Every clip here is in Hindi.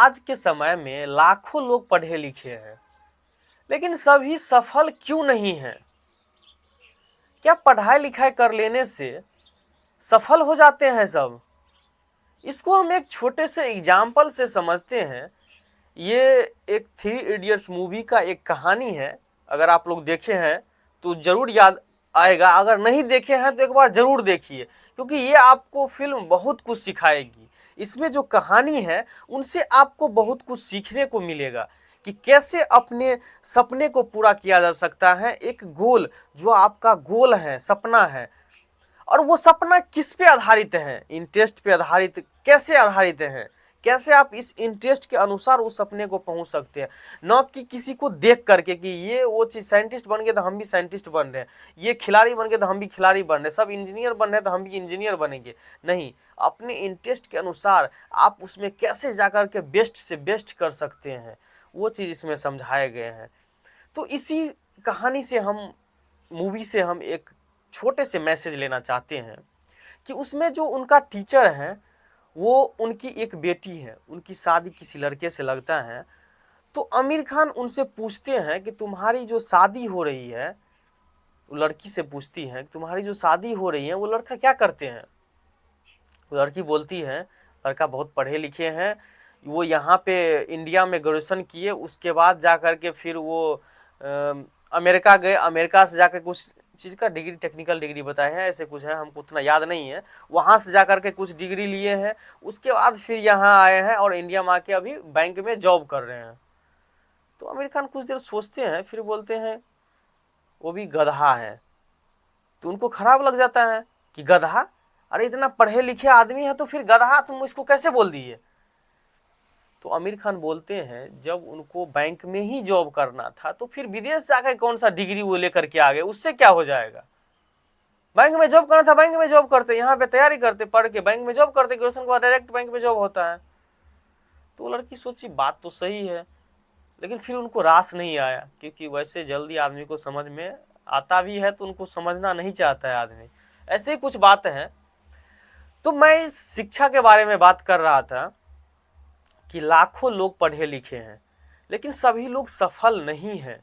आज के समय में लाखों लोग पढ़े लिखे हैं, लेकिन सभी सफल क्यों नहीं हैं? क्या पढ़ाई लिखाई कर लेने से सफल हो जाते हैं सब? इसको हम एक छोटे से एग्जाम्पल से समझते हैं। ये एक थ्री इडियट्स मूवी का एक कहानी है। अगर आप लोग देखे हैं तो जरूर याद आएगा, अगर नहीं देखे हैं तो एक बार जरूर देखिए, क्योंकि ये आपको फिल्म बहुत कुछ सिखाएगी। इसमें जो कहानी है उनसे आपको बहुत कुछ सीखने को मिलेगा कि कैसे अपने सपने को पूरा किया जा सकता है। एक गोल, जो आपका गोल है, सपना है, और वो सपना किस पे आधारित है? इंटरेस्ट पे आधारित। कैसे आधारित है? कैसे आप इस इंटरेस्ट के अनुसार उस सपने को पहुंच सकते हैं, न कि किसी को देख करके कि ये वो चीज साइंटिस्ट बन गए तो हम भी साइंटिस्ट बन रहे हैं, ये खिलाड़ी बन गए तो हम भी खिलाड़ी बन रहे हैं, सब इंजीनियर बन रहे हैं तो हम भी इंजीनियर बनेंगे। नहीं, अपने इंटरेस्ट के अनुसार आप उसमें कैसे जाकर के बेस्ट से बेस्ट कर सकते हैं, वो चीज़ इसमें समझाए गए हैं। तो इसी कहानी से हम, मूवी से हम एक छोटे से मैसेज लेना चाहते हैं कि उसमें जो उनका टीचर है वो उनकी एक बेटी है, उनकी शादी किसी लड़के से लगता है। तो आमिर खान उनसे पूछते हैं कि तुम्हारी जो शादी हो रही है, वो लड़की से पूछती है कि तुम्हारी जो शादी हो रही है वो लड़का क्या करते हैं? वो लड़की बोलती है लड़का बहुत पढ़े लिखे हैं, वो यहाँ पे इंडिया में ग्रेजुएशन किए, उसके बाद जा कर के फिर वो अमेरिका गए, अमेरिका से जाकर कुछ चीज़ का डिग्री, टेक्निकल डिग्री बताए हैं, ऐसे कुछ है, हमको उतना याद नहीं है। वहाँ से जा कर के कुछ डिग्री लिए हैं, उसके बाद फिर यहाँ आए हैं और इंडिया में आके अभी बैंक में जॉब कर रहे हैं। तो आमिर खान कुछ देर सोचते हैं, फिर बोलते हैं वो भी गधा है। तो उनको खराब लग जाता है कि गधा, अरे इतना पढ़े लिखे आदमी है तो फिर गधा तुम इसको कैसे बोल दिए? तो आमिर खान बोलते हैं जब उनको बैंक में ही जॉब करना था तो फिर विदेश जाकर कौन सा डिग्री वो लेकर के आ गए, उससे क्या हो जाएगा? बैंक में जॉब करना था, बैंक में जॉब करते, यहाँ पे तैयारी करते, पढ़ के बैंक में जॉब करते, ग्रेजुएशन के बाद डायरेक्ट बैंक में जॉब होता है। तो वो लड़की सोची बात तो सही है, लेकिन फिर उनको रास नहीं आया, क्योंकि वैसे जल्दी आदमी को समझ में आता भी है तो उनको समझना नहीं चाहता है आदमी। ऐसे ही कुछ बात है। तो मैं इस शिक्षा के बारे में बात कर रहा था कि लाखों लोग पढ़े लिखे हैं, लेकिन सभी लोग सफल नहीं हैं।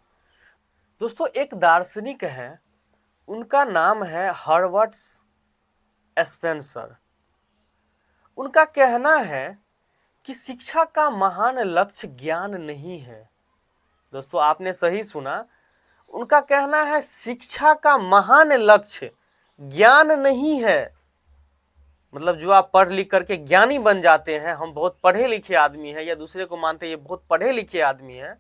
दोस्तों, एक दार्शनिक है, उनका नाम है हर्बर्ट स्पेंसर। उनका कहना है कि शिक्षा का महान लक्ष्य ज्ञान नहीं है। दोस्तों, आपने सही सुना, उनका कहना है शिक्षा का महान लक्ष्य ज्ञान नहीं है। मतलब जो आप पढ़ लिख करके ज्ञानी बन जाते हैं, हम बहुत पढ़े लिखे आदमी हैं, या दूसरे को मानते हैं ये बहुत पढ़े लिखे आदमी हैं,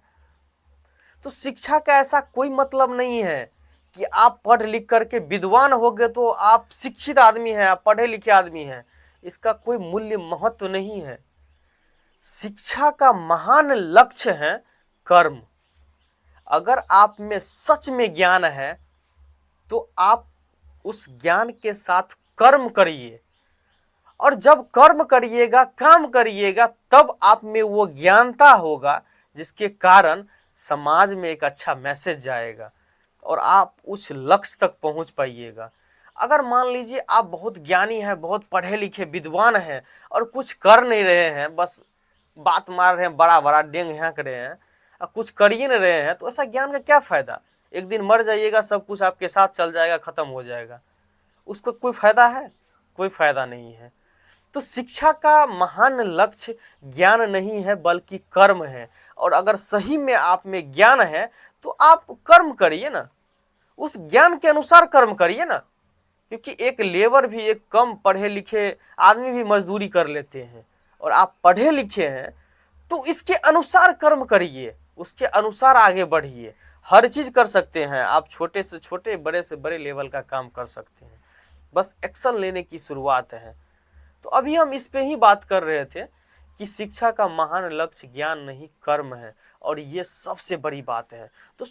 तो शिक्षा का ऐसा कोई मतलब नहीं है कि आप पढ़ लिख करके विद्वान हो गए तो आप शिक्षित आदमी हैं, आप पढ़े लिखे आदमी हैं। इसका कोई मूल्य महत्व नहीं है। शिक्षा का महान लक्ष्य है कर्म। अगर आप में सच में ज्ञान है तो आप उस ज्ञान के साथ कर्म करिए, और जब कर्म करिएगा, काम करिएगा, तब आप में वो ज्ञानता होगा जिसके कारण समाज में एक अच्छा मैसेज जाएगा और आप उस लक्ष्य तक पहुंच पाइएगा। अगर मान लीजिए आप बहुत ज्ञानी हैं, बहुत पढ़े लिखे विद्वान हैं, और कुछ कर नहीं रहे हैं, बस बात मार रहे हैं, बड़ा बड़ा डेंग हाँक रहे हैं, और कुछ कर ही नहीं रहे हैं, तो ऐसा ज्ञान का क्या फायदा? एक दिन मर जाइएगा, सब कुछ आपके साथ चल जाएगा, खत्म हो जाएगा, उसका कोई फायदा है? कोई फायदा नहीं है। तो शिक्षा का महान लक्ष्य ज्ञान नहीं है बल्कि कर्म है। और अगर सही में आप में ज्ञान है तो आप कर्म करिए ना, उस ज्ञान के अनुसार कर्म करिए ना, क्योंकि एक लेबर भी, एक कम पढ़े लिखे आदमी भी मजदूरी कर लेते हैं, और आप पढ़े लिखे हैं तो इसके अनुसार कर्म करिए, उसके अनुसार आगे बढ़िए। हर चीज कर सकते हैं आप, छोटे से छोटे, बड़े से बड़े लेवल का काम कर सकते हैं, बस एक्शन लेने की शुरुआत है। तो अभी हम इस पे ही बात कर रहे थे कि शिक्षा का महान लक्ष्य ज्ञान नहीं कर्म है, और ये सबसे बड़ी बात है। दोस्तों,